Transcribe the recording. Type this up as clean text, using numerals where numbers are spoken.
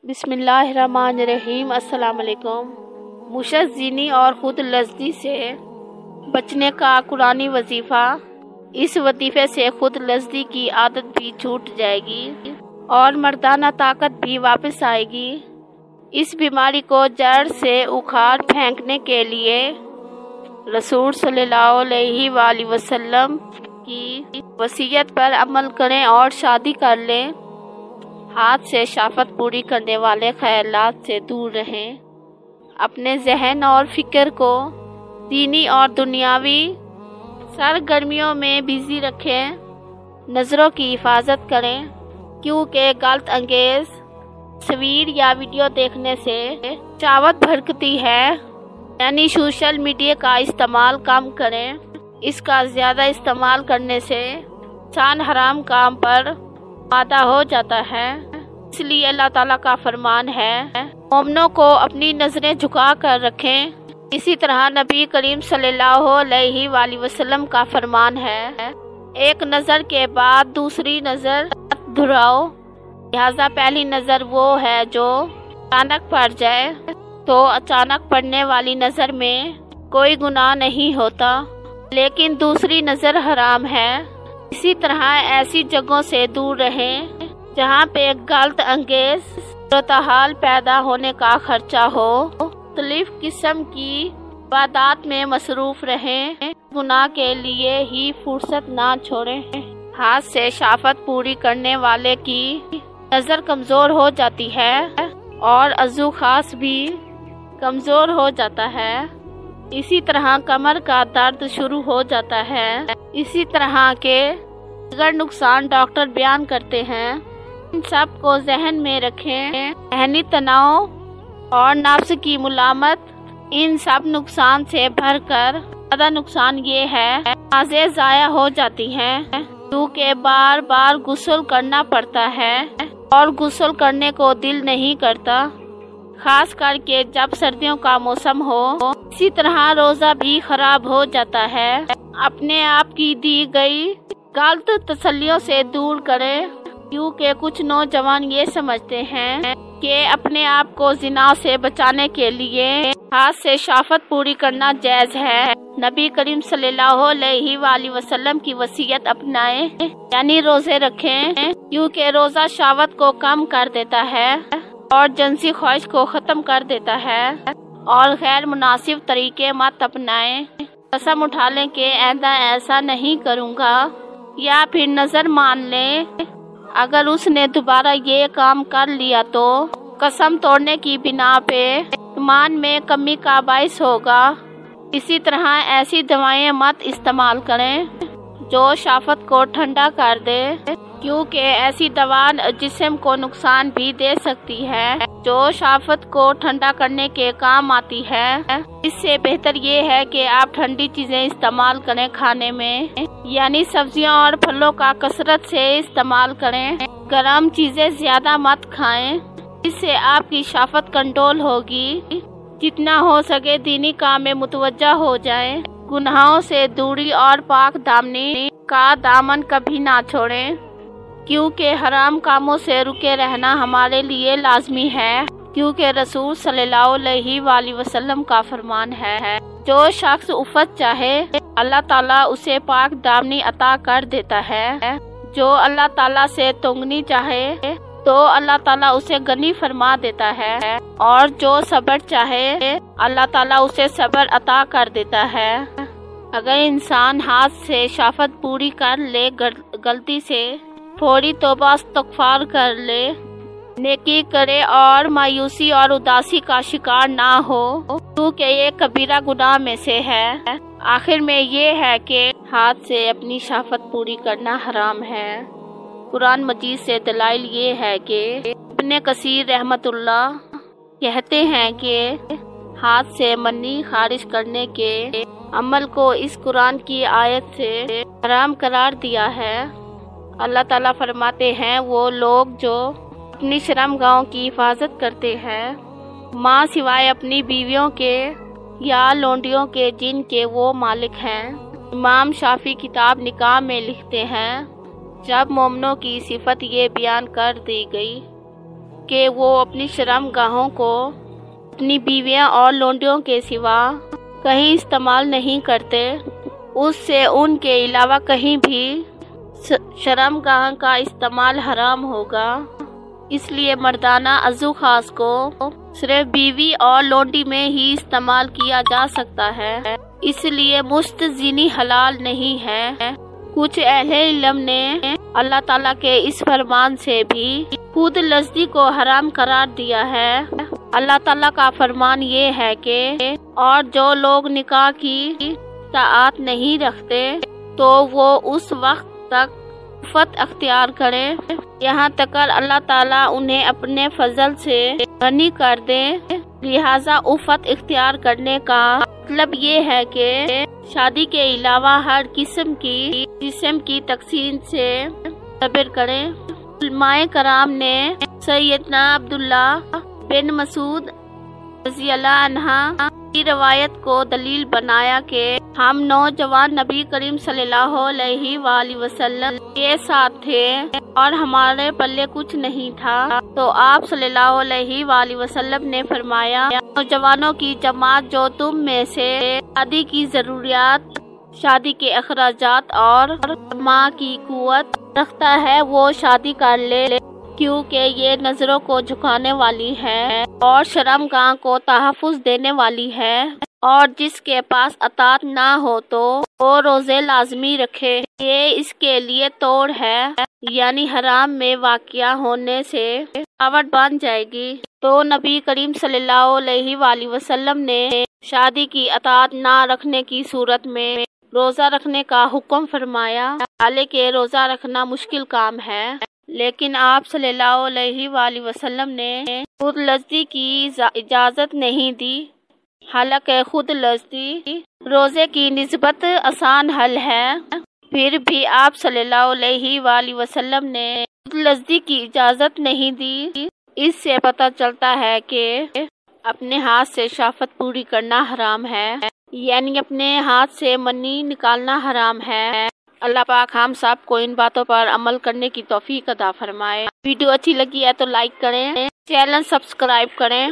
بسم اللہ الرحمن الرحیم۔ السلام علیکم۔ مشذنی اور خود لذی سے بچنے کا قرآنی وظیفہ۔ اس وظیفے سے خود لذی کی عادت بھی چھوٹ جائے گی اور مردانہ طاقت بھی واپس آئے گی۔ اس بیماری کو جڑ سے اکھاڑ پھینکنے کے لیے رسول صلی اللہ علیہ وآلہ وسلم کی وصیت پر عمل کریں اور شادی کر لیں۔ ہاتھ سے شافت پوری کرنے والے خیالات سے دور رہیں۔ اپنے ذہن اور فکر کو دینی اور دنیاوی سرگرمیوں میں بزی رکھیں۔ نظروں کی حفاظت کریں کیونکہ غلط انگیز تصویر یا ویڈیو دیکھنے سے شہوت بھڑکتی ہے، یعنی سوشل میڈیا کا استعمال کم کریں۔ اس کا زیادہ استعمال کرنے سے انسان حرام کام پر آمادہ ہو جاتا ہے۔ اس لیے اللہ تعالیٰ کا فرمان ہے مومنوں کو اپنی نظریں جھکا کر رکھیں۔ اسی طرح نبی کریم صلی اللہ علیہ وآلہ وسلم کا فرمان ہے ایک نظر کے بعد دوسری نظر دہراؤ، لہذا پہلی نظر وہ ہے جو اچانک پڑ جائے تو اچانک پڑنے والی نظر میں کوئی گناہ نہیں ہوتا، لیکن دوسری نظر حرام ہے۔ اسی طرح ایسی جگہوں سے دور رہیں جہاں پہ غلط انگیز صورتحال پیدا ہونے کا خدشہ ہو۔ مختلف قسم کی عبادات میں مصروف رہیں، گناہ کے لیے ہی فرصت نہ چھوڑیں۔ ہاتھ سے شافت پوری کرنے والے کی نظر کمزور ہو جاتی ہے اور عضو خاص بھی کمزور ہو جاتا ہے۔ اسی طرح کمر کا درد شروع ہو جاتا ہے۔ اسی طرح کے دیگر نقصان ڈاکٹر بیان کرتے ہیں۔ ان سب کو ذہن میں رکھیں۔ ذہنی تناؤ اور نفس کی ملامت، ان سب نقصان سے بڑھ کر زیادہ نقصان یہ ہے نمازیں ضائع ہو جاتی ہیں کیونکہ بار بار غسل کرنا پڑتا ہے اور غسل کرنے کو دل نہیں کرتا، خاص کر کے جب سردیوں کا موسم ہو۔ اسی طرح روزہ بھی خراب ہو جاتا ہے۔ اپنے آپ کی دی گئی غلط تسلیوں سے دور کریں کیونکہ کچھ نوجوان یہ سمجھتے ہیں کہ اپنے آپ کو زنا سے بچانے کے لیے ہاتھ سے شافت پوری کرنا جائز ہے۔ نبی کریم صلی اللہ علیہ وآلہ وسلم کی وصیت اپنائیں، یعنی روزے رکھیں کیونکہ روزہ شہوت کو کم کر دیتا ہے اور جنسی خواہش کو ختم کر دیتا ہے، اور غیر مناسب طریقے مت اپنائیں۔ قسم اٹھا لیں کہ آئندہ ایسا نہیں کروں گا، یا پھر نظر مان لیں اگر اس نے دوبارہ یہ کام کر لیا تو قسم توڑنے کی بنا پہ ایمان میں کمی کا باعث ہوگا۔ اسی طرح ایسی دوائیں مت استعمال کریں جو شہوت کو ٹھنڈا کر دے کیونکہ ایسی دوا جسم کو نقصان بھی دے سکتی ہے جو شہوت کو ٹھنڈا کرنے کے کام آتی ہے۔ اس سے بہتر یہ ہے کہ آپ ٹھنڈی چیزیں استعمال کریں کھانے میں، یعنی سبزیاں اور پھلوں کا کثرت سے استعمال کریں۔ گرم چیزیں زیادہ مت کھائیں، اس سے آپ کی شہوت کنٹرول ہوگی۔ جتنا ہو سکے دینی کام میں متوجہ ہو جائیں۔ گناہوں سے دوری اور پاک دامنی کا دامن کبھی نہ چھوڑیں کیونکہ حرام کاموں سے رکے رہنا ہمارے لیے لازمی ہے، کیونکہ رسول صلی اللہ علیہ وآلہ وسلم کا فرمان ہے جو شخص عفت چاہے اللہ تعالیٰ اسے پاک دامنی عطا کر دیتا ہے، جو اللہ تعالیٰ سے تنگنی چاہے تو اللہ تعالیٰ اسے غنی فرما دیتا ہے، اور جو صبر چاہے اللہ تعالیٰ اسے صبر عطا کر دیتا ہے۔ اگر انسان ہاتھ سے شافت پوری کر لے، غلطی سے فوری توبہ استغفار کر لے، نیکی کرے اور مایوسی اور اداسی کا شکار نہ ہو کیونکہ یہ کبیرہ گناہ میں سے ہے۔ آخر میں یہ ہے کہ ہاتھ سے اپنی شہوت پوری کرنا حرام ہے۔ قرآن مجید سے دلائل یہ ہے کہ ابن کثیر رحمت اللہ کہتے ہیں کہ ہاتھ سے منی خارج کرنے کے عمل کو اس قرآن کی آیت سے حرام قرار دیا ہے۔ اللہ تعالیٰ فرماتے ہیں وہ لوگ جو اپنی شرمگاہوں کی حفاظت کرتے ہیں ماں سوائے اپنی بیویوں کے یا لونڈیوں کے جن کے وہ مالک ہیں۔ امام شافعی کتاب نکاح میں لکھتے ہیں جب مومنوں کی صفت یہ بیان کر دی گئی کہ وہ اپنی شرم گاہوں کو اپنی بیویاں اور لونڈیوں کے سوا کہیں استعمال نہیں کرتے، اس سے ان کے علاوہ کہیں بھی شرم گاہ کا استعمال حرام ہوگا۔ اس لیے مردانہ عضو خاص کو صرف بیوی اور لونڈی میں ہی استعمال کیا جا سکتا ہے، اس لیے مشت زینی حلال نہیں ہے۔ کچھ اہل علم نے اللہ تعالیٰ کے اس فرمان سے بھی خود لذتی کو حرام قرار دیا ہے۔ اللہ تعالیٰ کا فرمان یہ ہے کہ اور جو لوگ نکاح کی اطاعت نہیں رکھتے تو وہ اس وقت تک عفت اختیار کرے یہاں تک اللہ تعالیٰ انہیں اپنے فضل سے غنی کر دے۔ لہذا عفت اختیار کرنے کا مطلب یہ ہے کہ شادی کے علاوہ ہر قسم کی جسم کی تقسیم سے صبر کریں۔ علماء کرام نے سیدنا عبداللہ بن مسعود رضی اللہ عنہ کی روایت کو دلیل بنایا کہ ہم نوجوان نبی کریم صلی اللہ علیہ وآلہ وسلم کے ساتھ تھے اور ہمارے پلے کچھ نہیں تھا، تو آپ صلی اللہ علیہ وآلہ وسلم نے فرمایا، نوجوانوں کی جماعت جو تم میں سے شادی کی ضروریات، شادی کے اخراجات اور ماں کی قوت رکھتا ہے وہ شادی کر لے، کیونکہ یہ نظروں کو جھکانے والی ہے اور شرمگاہ کو تحفظ دینے والی ہے، اور جس کے پاس اطاعت نہ ہو تو وہ روزے لازمی رکھے، یہ اس کے لیے توڑ ہے، یعنی حرام میں واقع ہونے سے رکاوٹ بن جائے گی۔ تو نبی کریم صلی اللہ علیہ وآلہ وسلم نے شادی کی اطاعت نہ رکھنے کی صورت میں روزہ رکھنے کا حکم فرمایا، حالانکہ روزہ رکھنا مشکل کام ہے، لیکن آپ صلی اللہ علیہ وآلہ وسلم نے خود لذتی کی اجازت نہیں دی۔ حالانکہ خود لذتی روزے کی نسبت آسان حل ہے، پھر بھی آپ صلی اللہ علیہ وآلہ وسلم نے خود لذتی کی اجازت نہیں دی۔ اس سے پتہ چلتا ہے کہ اپنے ہاتھ سے شہوت پوری کرنا حرام ہے، یعنی اپنے ہاتھ سے منی نکالنا حرام ہے۔ اللہ پاک ہم سب کو ان باتوں پر عمل کرنے کی توفیق عطا فرمائے۔ ویڈیو اچھی لگی ہے تو لائک کریں، چینل سبسکرائب کریں۔